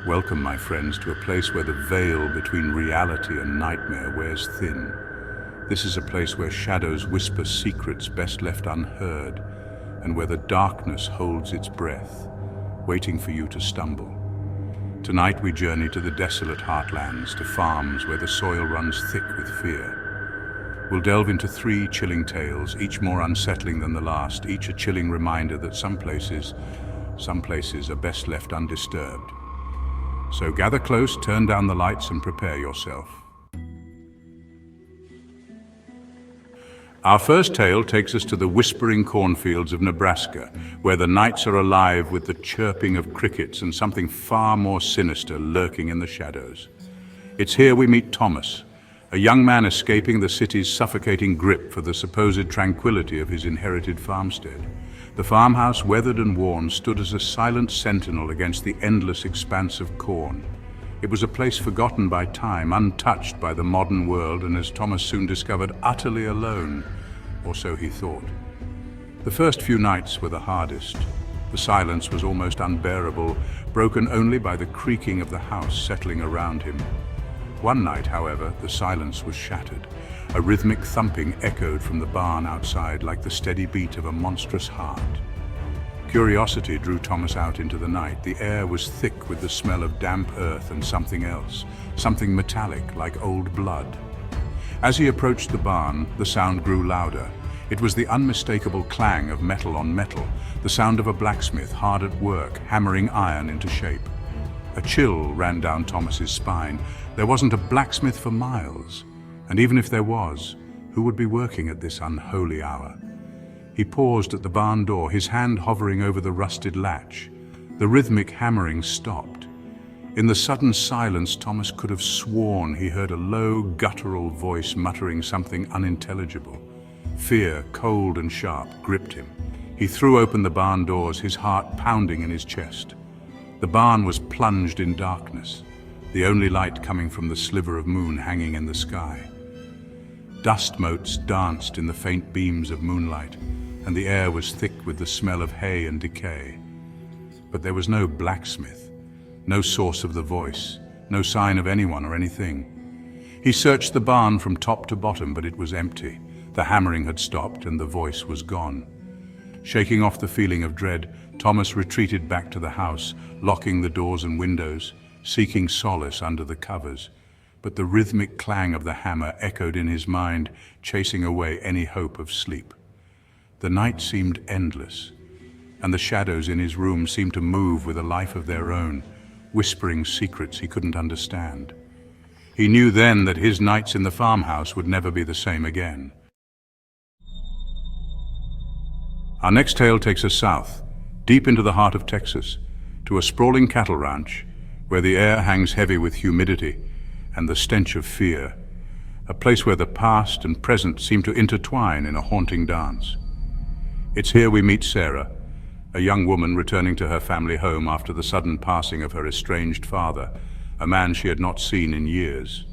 Welcome, my friends, to a place where the veil between reality and nightmare wears thin. This is a place where shadows whisper secrets best left unheard, and where the darkness holds its breath, waiting for you to stumble. Tonight we journey to the desolate heartlands, to farms where the soil runs thick with fear. We'll delve into 3 chilling tales, each more unsettling than the last, each a chilling reminder that some places are best left undisturbed. So gather close, turn down the lights, and prepare yourself. Our first tale takes us to the whispering cornfields of Nebraska, where the nights are alive with the chirping of crickets and something far more sinister lurking in the shadows. It's here we meet Thomas, a young man escaping the city's suffocating grip for the supposed tranquility of his inherited farmstead. The farmhouse, weathered and worn, stood as a silent sentinel against the endless expanse of corn. It was a place forgotten by time, untouched by the modern world, and as Thomas soon discovered, utterly alone, or so he thought. The first few nights were the hardest. The silence was almost unbearable, broken only by the creaking of the house settling around him. One night, however, the silence was shattered. A rhythmic thumping echoed from the barn outside like the steady beat of a monstrous heart. Curiosity drew Thomas out into the night. The air was thick with the smell of damp earth and something else, something metallic like old blood. As he approached the barn, the sound grew louder. It was the unmistakable clang of metal on metal, the sound of a blacksmith hard at work, hammering iron into shape. A chill ran down Thomas's spine. There wasn't a blacksmith for miles. And even if there was, who would be working at this unholy hour? He paused at the barn door, his hand hovering over the rusted latch. The rhythmic hammering stopped. In the sudden silence, Thomas could have sworn he heard a low, guttural voice muttering something unintelligible. Fear, cold and sharp, gripped him. He threw open the barn doors, his heart pounding in his chest. The barn was plunged in darkness, the only light coming from the sliver of moon hanging in the sky. Dust motes danced in the faint beams of moonlight, and the air was thick with the smell of hay and decay. But there was no blacksmith, no source of the voice, no sign of anyone or anything. He searched the barn from top to bottom, but it was empty. The hammering had stopped, and the voice was gone. Shaking off the feeling of dread, Thomas retreated back to the house, locking the doors and windows, seeking solace under the covers. But the rhythmic clang of the hammer echoed in his mind, chasing away any hope of sleep. The night seemed endless, and the shadows in his room seemed to move with a life of their own, whispering secrets he couldn't understand. He knew then that his nights in the farmhouse would never be the same again. Our next tale takes us south, deep into the heart of Texas, to a sprawling cattle ranch where the air hangs heavy with humidity and the stench of fear, a place where the past and present seem to intertwine in a haunting dance. It's here we meet Sarah, a young woman returning to her family home after the sudden passing of her estranged father, a man she had not seen in years.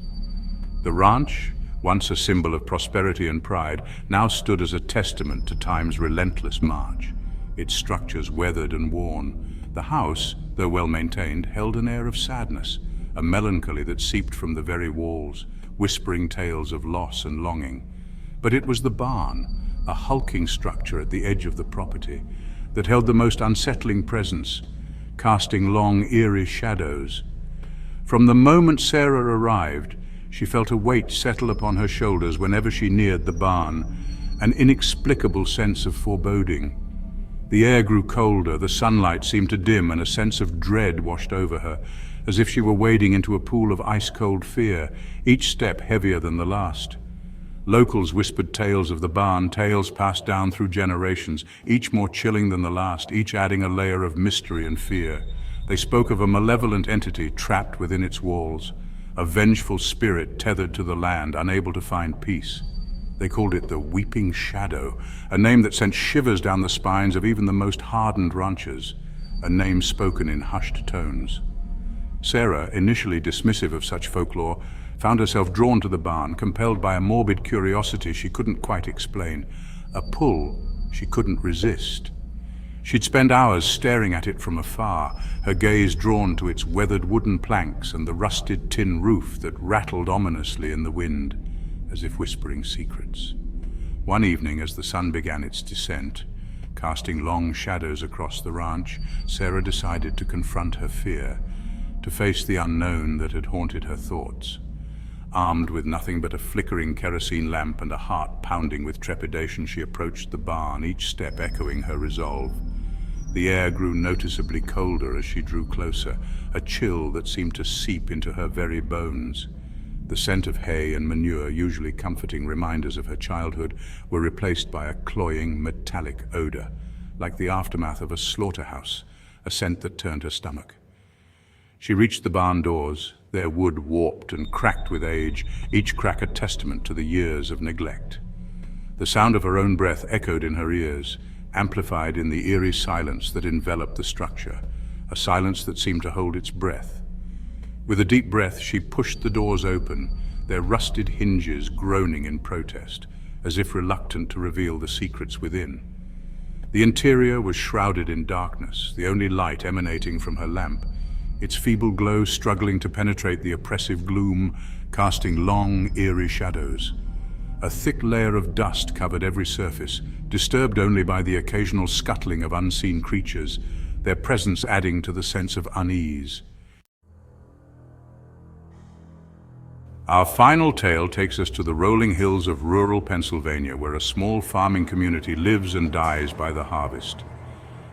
The ranch, once a symbol of prosperity and pride, now stood as a testament to time's relentless march, its structures weathered and worn. The house, though well-maintained, held an air of sadness, a melancholy that seeped from the very walls, whispering tales of loss and longing. But it was the barn, a hulking structure at the edge of the property, that held the most unsettling presence, casting long, eerie shadows. From the moment Sarah arrived, she felt a weight settle upon her shoulders whenever she neared the barn, an inexplicable sense of foreboding. The air grew colder, the sunlight seemed to dim, and a sense of dread washed over her, as if she were wading into a pool of ice-cold fear, each step heavier than the last. Locals whispered tales of the barn, tales passed down through generations, each more chilling than the last, each adding a layer of mystery and fear. They spoke of a malevolent entity trapped within its walls, a vengeful spirit tethered to the land, unable to find peace. They called it the Weeping Shadow, a name that sent shivers down the spines of even the most hardened ranchers, a name spoken in hushed tones. Sarah, initially dismissive of such folklore, found herself drawn to the barn, compelled by a morbid curiosity she couldn't quite explain, a pull she couldn't resist. She'd spend hours staring at it from afar, her gaze drawn to its weathered wooden planks and the rusted tin roof that rattled ominously in the wind, as if whispering secrets. One evening, as the sun began its descent, casting long shadows across the ranch, Sarah decided to confront her fear, to face the unknown that had haunted her thoughts. Armed with nothing but a flickering kerosene lamp and a heart pounding with trepidation, she approached the barn, each step echoing her resolve. The air grew noticeably colder as she drew closer, a chill that seemed to seep into her very bones. The scent of hay and manure, usually comforting reminders of her childhood, were replaced by a cloying, metallic odor, like the aftermath of a slaughterhouse, a scent that turned her stomach. She reached the barn doors, their wood warped and cracked with age, each crack a testament to the years of neglect. The sound of her own breath echoed in her ears, amplified in the eerie silence that enveloped the structure, a silence that seemed to hold its breath. With a deep breath, she pushed the doors open, their rusted hinges groaning in protest, as if reluctant to reveal the secrets within. The interior was shrouded in darkness, the only light emanating from her lamp, its feeble glow struggling to penetrate the oppressive gloom, casting long, eerie shadows. A thick layer of dust covered every surface, disturbed only by the occasional scuttling of unseen creatures, their presence adding to the sense of unease. Our final tale takes us to the rolling hills of rural Pennsylvania, where a small farming community lives and dies by the harvest.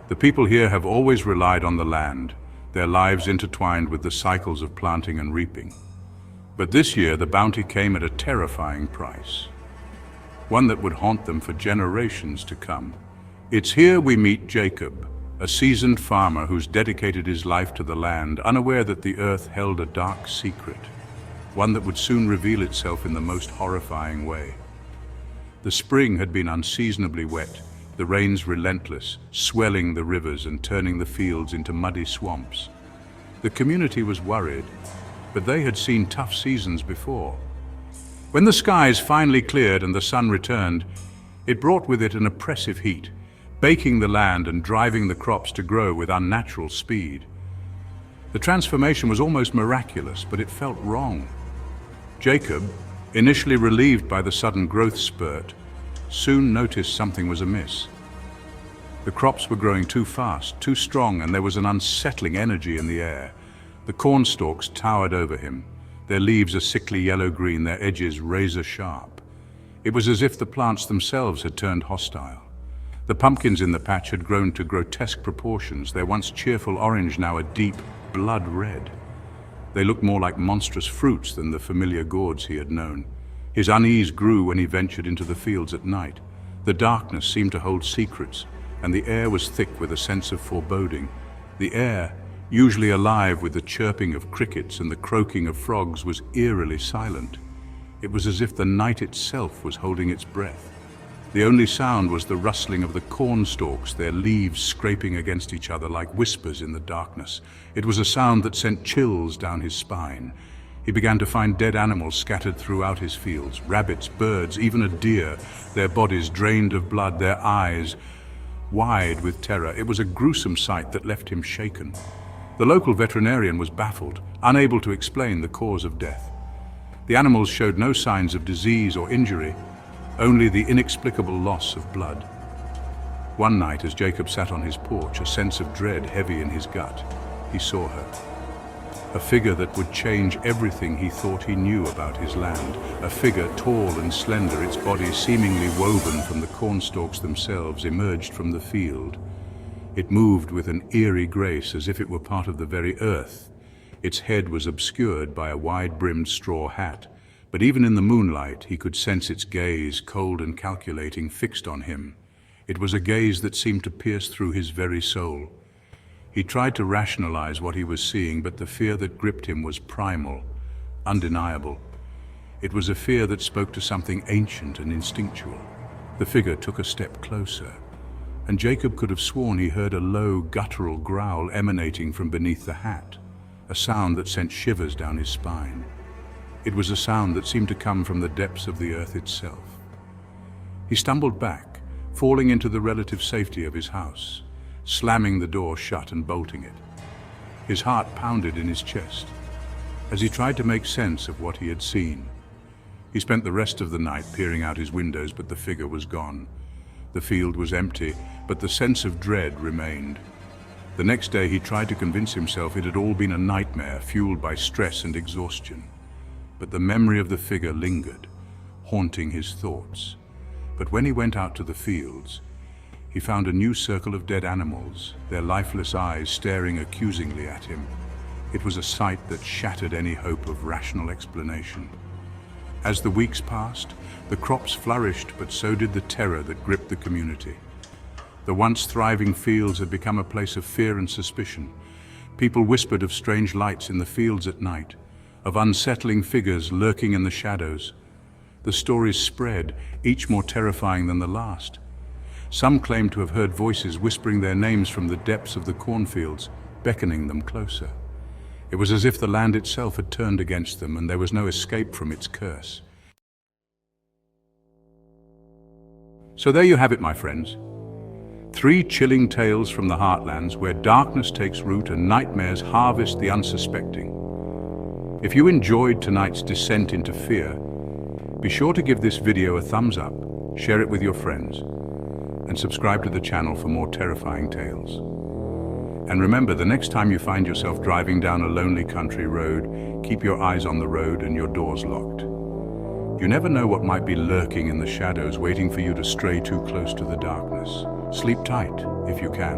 The people here have always relied on the land, their lives intertwined with the cycles of planting and reaping. But this year, the bounty came at a terrifying price, one that would haunt them for generations to come. It's here we meet Jacob, a seasoned farmer who's dedicated his life to the land, unaware that the earth held a dark secret, one that would soon reveal itself in the most horrifying way. The spring had been unseasonably wet, the rains relentless, swelling the rivers and turning the fields into muddy swamps. The community was worried, but they had seen tough seasons before. When the skies finally cleared and the sun returned, it brought with it an oppressive heat, baking the land and driving the crops to grow with unnatural speed. The transformation was almost miraculous, but it felt wrong. Jacob, initially relieved by the sudden growth spurt, soon noticed something was amiss. The crops were growing too fast, too strong, and there was an unsettling energy in the air. The corn stalks towered over him, their leaves a sickly yellow-green, their edges razor-sharp. It was as if the plants themselves had turned hostile. The pumpkins in the patch had grown to grotesque proportions, their once cheerful orange now a deep blood red. They looked more like monstrous fruits than the familiar gourds he had known. His unease grew when he ventured into the fields at night. The darkness seemed to hold secrets, and the air was thick with a sense of foreboding. The air, usually alive with the chirping of crickets and the croaking of frogs, was eerily silent. It was as if the night itself was holding its breath. The only sound was the rustling of the corn stalks, their leaves scraping against each other like whispers in the darkness. It was a sound that sent chills down his spine. He began to find dead animals scattered throughout his fields, rabbits, birds, even a deer, their bodies drained of blood, their eyes wide with terror. It was a gruesome sight that left him shaken. The local veterinarian was baffled, unable to explain the cause of death. The animals showed no signs of disease or injury, only the inexplicable loss of blood. One night, as Jacob sat on his porch, a sense of dread heavy in his gut, he saw her. A figure that would change everything he thought he knew about his land. A figure tall and slender, its body seemingly woven from the cornstalks themselves, emerged from the field. It moved with an eerie grace, as if it were part of the very earth. Its head was obscured by a wide-brimmed straw hat, but even in the moonlight he could sense its gaze, cold and calculating, fixed on him. It was a gaze that seemed to pierce through his very soul. He tried to rationalize what he was seeing, but the fear that gripped him was primal, undeniable. It was a fear that spoke to something ancient and instinctual. The figure took a step closer, and Jacob could have sworn he heard a low, guttural growl emanating from beneath the hat, a sound that sent shivers down his spine. It was a sound that seemed to come from the depths of the earth itself. He stumbled back, falling into the relative safety of his house. slamming the door shut and bolting it. His heart pounded in his chest as he tried to make sense of what he had seen. He spent the rest of the night peering out his windows, but the figure was gone. The field was empty, but the sense of dread remained. The next day he tried to convince himself it had all been a nightmare fueled by stress and exhaustion. But the memory of the figure lingered, haunting his thoughts. But when he went out to the fields, he found a new circle of dead animals, their lifeless eyes staring accusingly at him. It was a sight that shattered any hope of rational explanation. As the weeks passed, the crops flourished, but so did the terror that gripped the community. The once thriving fields had become a place of fear and suspicion. People whispered of strange lights in the fields at night, of unsettling figures lurking in the shadows. The stories spread, each more terrifying than the last. Some claimed to have heard voices whispering their names from the depths of the cornfields, beckoning them closer. It was as if the land itself had turned against them and there was no escape from its curse. So there you have it, my friends. 3 chilling tales from the heartlands where darkness takes root and nightmares harvest the unsuspecting. If you enjoyed tonight's descent into fear, be sure to give this video a thumbs up, share it with your friends, and subscribe to the channel for more terrifying tales. And remember, the next time you find yourself driving down a lonely country road, keep your eyes on the road and your doors locked. You never know what might be lurking in the shadows, waiting for you to stray too close to the darkness. Sleep tight, if you can.